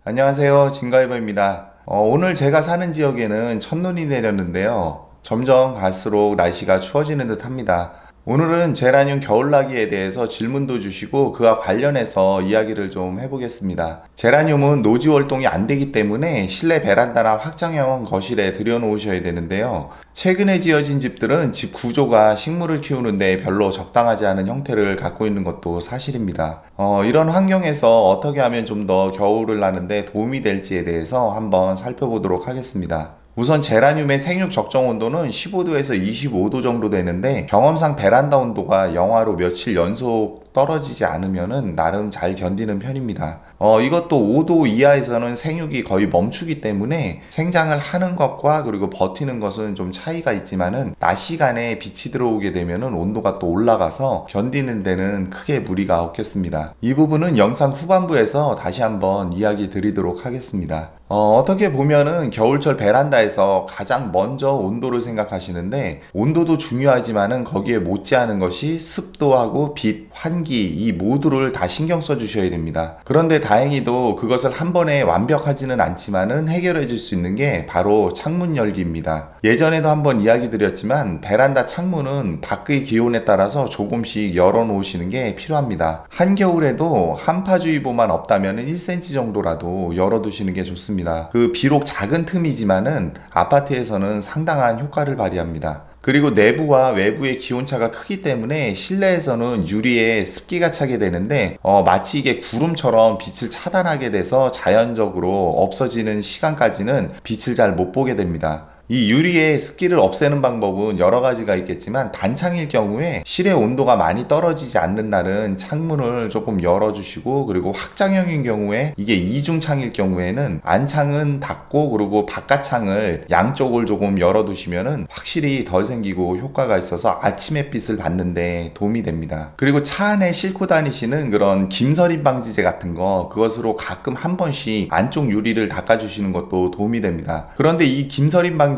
안녕하세요. 진가이버입니다. 오늘 제가 사는 지역에는 첫눈이 내렸는데요. 점점 갈수록 날씨가 추워지는 듯 합니다. 오늘은 제라늄 겨울나기에 대해서 질문도 주시고 그와 관련해서 이야기를 좀 해보겠습니다. 제라늄은 노지 활동이 안 되기 때문에 실내 베란다나 확장형 거실에 들여놓으셔야 되는데요. 최근에 지어진 집들은 집 구조가 식물을 키우는데 별로 적당하지 않은 형태를 갖고 있는 것도 사실입니다. 이런 환경에서 어떻게 하면 좀 더 겨울을 나는데 도움이 될지에 대해서 한번 살펴보도록 하겠습니다. 우선 제라늄의 생육 적정 온도는 15도에서 25도 정도 되는데 경험상 베란다 온도가 영하로 며칠 연속 떨어지지 않으면은 나름 잘 견디는 편입니다. 이것도 5도 이하에서는 생육이 거의 멈추기 때문에 생장을 하는 것과 그리고 버티는 것은 좀 차이가 있지만은 낮 시간에 빛이 들어오게 되면은 온도가 또 올라가서 견디는 데는 크게 무리가 없겠습니다. 이 부분은 영상 후반부에서 다시 한번 이야기 드리도록 하겠습니다. 어떻게 보면은 겨울철 베란다에서 가장 먼저 온도를 생각하시는데 온도도 중요하지만은 거기에 못지않은 것이 습도하고 빛, 환기 이 모두를 다 신경 써 주셔야 됩니다. 그런데 다행히도 그것을 한 번에 완벽하지는 않지만은 해결해 줄 수 있는 게 바로 창문 열기입니다. 예전에도 한번 이야기 드렸지만 베란다 창문은 밖의 기온에 따라서 조금씩 열어 놓으시는 게 필요합니다. 한겨울에도 한파주의보만 없다면 1cm 정도라도 열어 두시는 게 좋습니다. 비록 작은 틈이지만은 아파트에서는 상당한 효과를 발휘합니다. 그리고 내부와 외부의 기온차가 크기 때문에 실내에서는 유리에 습기가 차게 되는데 마치 이게 구름처럼 빛을 차단하게 돼서 자연적으로 없어지는 시간까지는 빛을 잘 못 보게 됩니다. 이 유리의 습기를 없애는 방법은 여러 가지가 있겠지만 단창일 경우에 실내 온도가 많이 떨어지지 않는 날은 창문을 조금 열어주시고, 그리고 확장형인 경우에 이게 이중창일 경우에는 안창은 닫고 그리고 바깥창을 양쪽을 조금 열어두시면은 확실히 덜 생기고 효과가 있어서 아침 햇빛을 받는데 도움이 됩니다. 그리고 차 안에 싣고 다니시는 그런 김서림 방지제 같은 거, 그것으로 가끔 한 번씩 안쪽 유리를 닦아주시는 것도 도움이 됩니다. 그런데 이 김서림 방지제를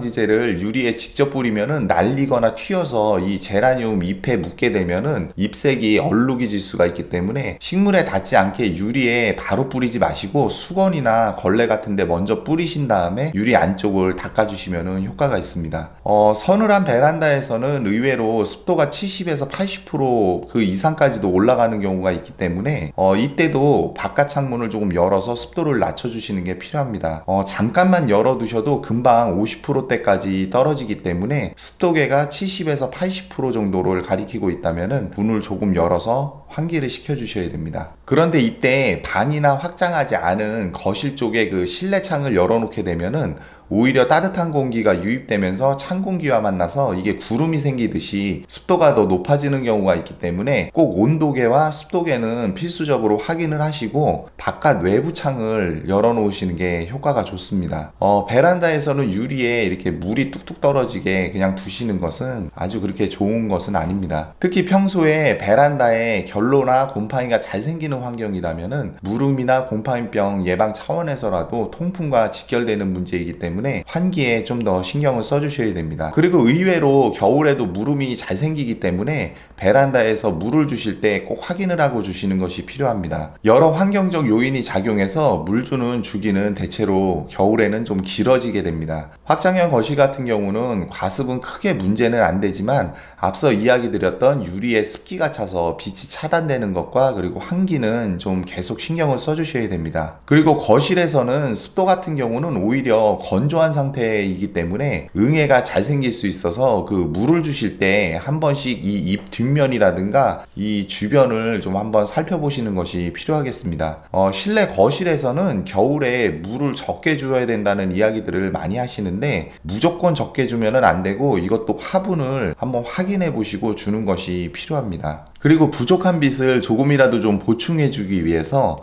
유리에 직접 뿌리면은 날리거나 튀어서 이 제라늄 잎에 묻게 되면은 잎색이 얼룩이질 수가 있기 때문에 식물에 닿지 않게 유리에 바로 뿌리지 마시고 수건이나 걸레 같은데 먼저 뿌리신 다음에 유리 안쪽을 닦아주시면은 효과가 있습니다. 서늘한 베란다에서는 의외로 습도가 70에서 80% 이상까지도 올라가는 경우가 있기 때문에 이때도 바깥 창문을 조금 열어서 습도를 낮춰주시는 게 필요합니다. 잠깐만 열어두셔도 금방 50%대까지 떨어지기 때문에 습도계가 70에서 80% 정도를 가리키고 있다면은 문을 조금 열어서 환기를 시켜주셔야 됩니다. 그런데 이때 방이나 확장하지 않은 거실 쪽에 실내 창을 열어놓게 되면은 오히려 따뜻한 공기가 유입되면서 찬 공기와 만나서 이게 구름이 생기듯이 습도가 더 높아지는 경우가 있기 때문에 꼭 온도계와 습도계는 필수적으로 확인을 하시고 바깥 외부 창을 열어 놓으시는 게 효과가 좋습니다. 베란다에서는 유리에 이렇게 물이 뚝뚝 떨어지게 그냥 두시는 것은 아주 그렇게 좋은 것은 아닙니다. 특히 평소에 베란다에 결로나 곰팡이가 잘 생기는 환경이라면은 무름이나 곰팡이병 예방 차원에서라도 통풍과 직결되는 문제이기 때문에 환기에 좀 더 신경을 써주셔야 됩니다. 그리고 의외로 겨울에도 무름이 잘 생기기 때문에 베란다에서 물을 주실 때 꼭 확인을 하고 주시는 것이 필요합니다. 여러 환경적 요인이 작용해서 물 주는 주기는 대체로 겨울에는 좀 길어지게 됩니다. 확장형 거실 같은 경우는 과습은 크게 문제는 안 되지만 앞서 이야기 드렸던 유리에 습기가 차서 빛이 차단되는 것과 그리고 환기는 좀 계속 신경을 써주셔야 됩니다. 그리고 거실에서는 습도 같은 경우는 오히려 건조한 상태이기 때문에 응애가 잘 생길 수 있어서 물을 주실 때 한 번씩 이 잎 뒷면이라든가 이 주변을 좀 한번 살펴보시는 것이 필요하겠습니다. 실내 거실에서는 겨울에 물을 적게 줘야 된다는 이야기들을 많이 하시는데 무조건 적게 주면은 안 되고 이것도 화분을 한번 확인해 보시고 주는 것이 필요합니다. 그리고 부족한 빛을 조금이라도 좀 보충해 주기 위해서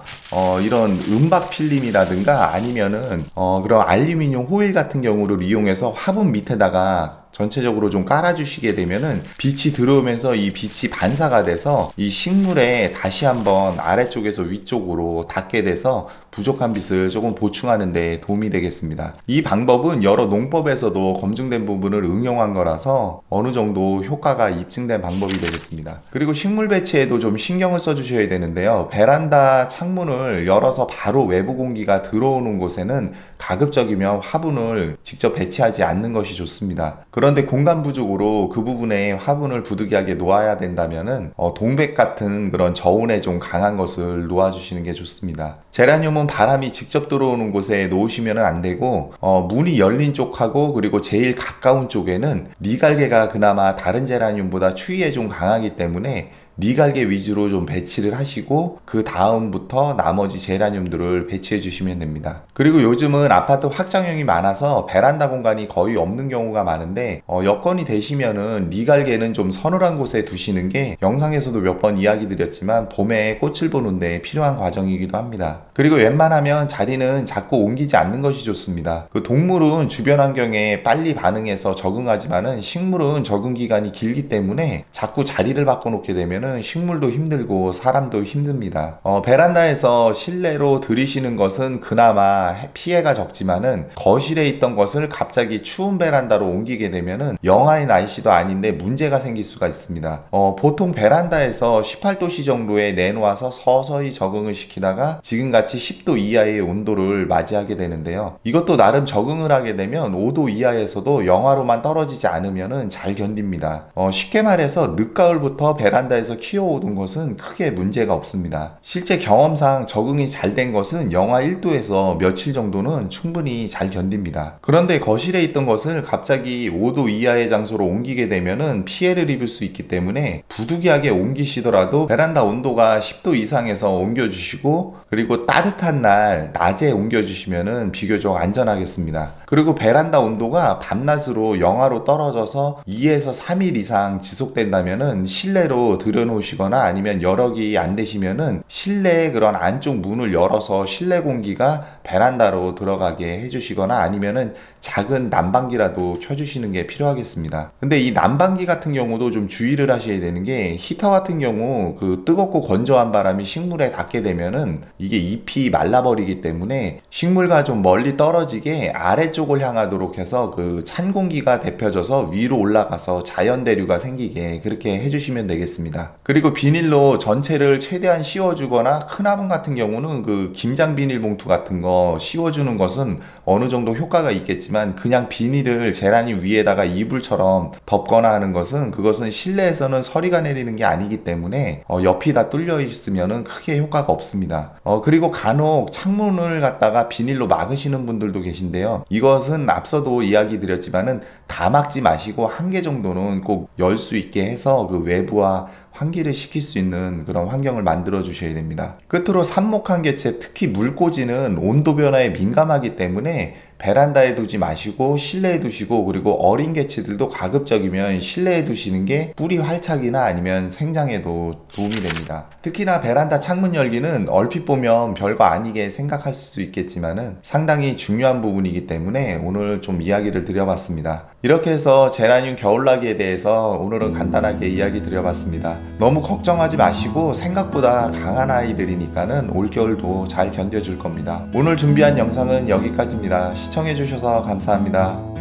이런 은박 필름이라든가 아니면은 그런 알루미늄 호일 같은 경우를 이용해서 화분 밑에다가 전체적으로 좀 깔아주시게 되면은 빛이 들어오면서 이 빛이 반사가 돼서 이 식물에 다시 한번 아래쪽에서 위쪽으로 닿게 돼서 부족한 빛을 조금 보충하는 데 도움이 되겠습니다. 이 방법은 여러 농법에서도 검증된 부분을 응용한 거라서 어느 정도 효과가 입증된 방법이 되겠습니다. 그리고 식물 배치에도 좀 신경을 써주셔야 되는데요. 베란다 창문을 열어서 바로 외부 공기가 들어오는 곳에는 가급적이면 화분을 직접 배치하지 않는 것이 좋습니다. 그런데 공간 부족으로 그 부분에 화분을 부득이하게 놓아야 된다면은 동백 같은 그런 저온에 좀 강한 것을 놓아주시는 게 좋습니다. 제라늄은 바람이 직접 들어오는 곳에 놓으시면 안 되고 문이 열린 쪽하고 그리고 제일 가까운 쪽에는 니갈개가 그나마 다른 제라늄보다 추위에 좀 강하기 때문에 니갈개 위주로 좀 배치를 하시고 그 다음부터 나머지 제라늄들을 배치해 주시면 됩니다. 그리고 요즘은 아파트 확장형이 많아서 베란다 공간이 거의 없는 경우가 많은데 여건이 되시면은 니갈개는 좀 서늘한 곳에 두시는 게 영상에서도 몇 번 이야기 드렸지만 봄에 꽃을 보는데 필요한 과정이기도 합니다. 그리고 웬만하면 자리는 자꾸 옮기지 않는 것이 좋습니다. 그 동물은 주변 환경에 빨리 반응해서 적응하지만은 식물은 적응 기간이 길기 때문에 자꾸 자리를 바꿔놓게 되면 식물도 힘들고 사람도 힘듭니다. 베란다에서 실내로 들이시는 것은 그나마 피해가 적지만은 거실에 있던 것을 갑자기 추운 베란다로 옮기게 되면은 영하의 날씨도 아닌데 문제가 생길 수가 있습니다. 보통 베란다에서 18도씨 정도에 내놓아서 서서히 적응을 시키다가 지금같이 10도 이하의 온도를 맞이하게 되는데요. 이것도 나름 적응을 하게 되면 5도 이하에서도 영하로만 떨어지지 않으면은 잘 견딥니다. 쉽게 말해서 늦가을부터 베란다에서 키워오던 것은 크게 문제가 없습니다. 실제 경험상 적응이 잘 된 것은 영하 1도에서 며칠 정도는 충분히 잘 견딥니다. 그런데 거실에 있던 것을 갑자기 5도 이하의 장소로 옮기게 되면은 피해를 입을 수 있기 때문에 부득이하게 옮기시더라도 베란다 온도가 10도 이상에서 옮겨주시고 그리고 따뜻한 날 낮에 옮겨주시면은 비교적 안전하겠습니다. 그리고 베란다 온도가 밤낮으로 영하로 떨어져서 2에서 3일 이상 지속된다면은 실내로 들여놓으시거나 아니면 여력이 안 되시면은 실내에 그런 안쪽 문을 열어서 실내 공기가 베란다로 들어가게 해주시거나 아니면은 작은 난방기라도 켜주시는 게 필요하겠습니다. 근데 이 난방기 같은 경우도 좀 주의를 하셔야 되는 게 히터 같은 경우 그 뜨겁고 건조한 바람이 식물에 닿게 되면은 이게 잎이 말라버리기 때문에 식물과 좀 멀리 떨어지게 아래쪽을 향하도록 해서 그 찬 공기가 데펴져서 위로 올라가서 자연 대류가 생기게 그렇게 해주시면 되겠습니다. 그리고 비닐로 전체를 최대한 씌워주거나 큰 화분 같은 경우는 그 김장 비닐 봉투 같은 거 씌워주는 것은 어느 정도 효과가 있겠지만 그냥 비닐을 제라늄 위에다가 이불처럼 덮거나 하는 것은 그것은 실내에서는 서리가 내리는 게 아니기 때문에 옆이 다 뚫려 있으면은 크게 효과가 없습니다. 그리고 간혹 창문을 갖다가 비닐로 막으시는 분들도 계신데요. 이것은 앞서도 이야기 드렸지만은 다 막지 마시고 한 개 정도는 꼭 열 수 있게 해서 그 외부와 환기를 시킬 수 있는 그런 환경을 만들어 주셔야 됩니다. 끝으로 삽목한개체 특히 물꽂이는 온도 변화에 민감하기 때문에 베란다에 두지 마시고 실내에 두시고 그리고 어린 개체들도 가급적이면 실내에 두시는 게 뿌리 활착이나 아니면 생장에도 도움이 됩니다. 특히나 베란다 창문 열기는 얼핏 보면 별거 아니게 생각할 수 있겠지만은 상당히 중요한 부분이기 때문에 오늘 좀 이야기를 드려봤습니다. 이렇게 해서 제라늄 겨울나기에 대해서 오늘은 간단하게 이야기 드려봤습니다. 너무 걱정하지 마시고 생각보다 강한 아이들이니까는 올겨울도 잘 견뎌줄 겁니다. 오늘 준비한 영상은 여기까지입니다. 시청해주셔서 감사합니다.